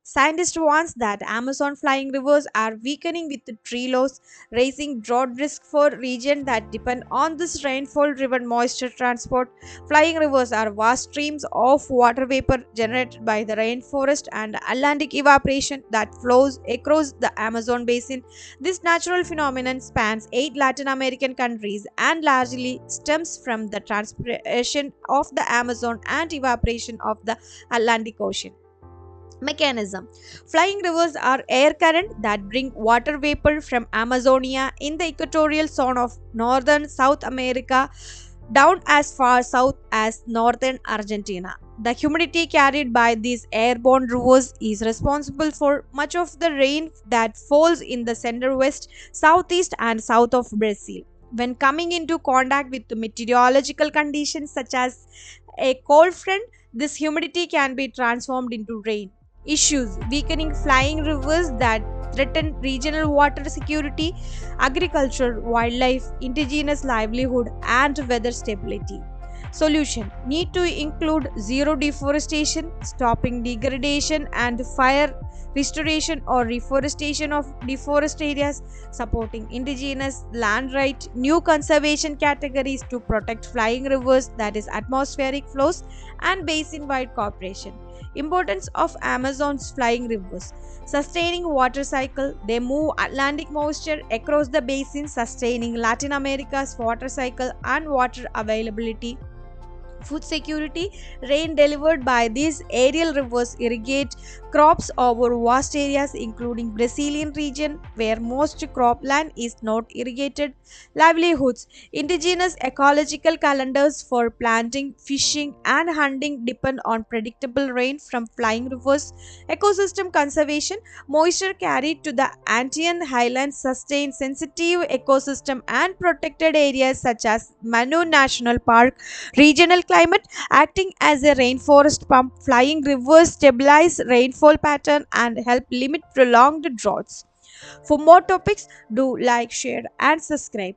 Scientists warn that Amazon flying rivers are weakening with the tree loss, raising drought risk for regions that depend on this rainfall-driven moisture transport. Flying rivers are vast streams of water vapor generated by the rainforest and Atlantic evaporation that flows across the Amazon basin. This natural phenomenon spans 8 Latin American countries and largely stems from the transpiration of the Amazon and evaporation of the Atlantic Ocean. Mechanism. Flying rivers are air currents that bring water vapor from Amazonia in the equatorial zone of northern South America down as far south as northern Argentina. The humidity carried by these airborne rivers is responsible for much of the rain that falls in the center west, southeast, and south of Brazil. When coming into contact with the meteorological conditions such as a cold front, this humidity can be transformed into rain. Issues: weakening flying rivers that threaten regional water security, agriculture, wildlife, indigenous livelihood, and weather stability. Solution: need to include zero deforestation, stopping degradation and fire, restoration or reforestation of deforested areas, supporting indigenous land right, new conservation categories to protect flying rivers, that is atmospheric flows, and basin wide cooperation. Importance of Amazon's flying rivers: sustaining water cycle. They move Atlantic moisture across the basin, sustaining Latin America's water cycle and water availability. Food security: rain delivered by these aerial rivers irrigate crops over vast areas including Brazilian region where most cropland is not irrigated. Livelihoods: indigenous ecological calendars for planting, fishing, and hunting depend on predictable rain from flying rivers. Ecosystem conservation: moisture carried to the Andean highlands sustain sensitive ecosystem and protected areas such as Manu National Park. Regional climate: acting as a rainforest pump, flying rivers stabilize rainfall pattern and help limit prolonged droughts. For more topics, do like, share, and subscribe.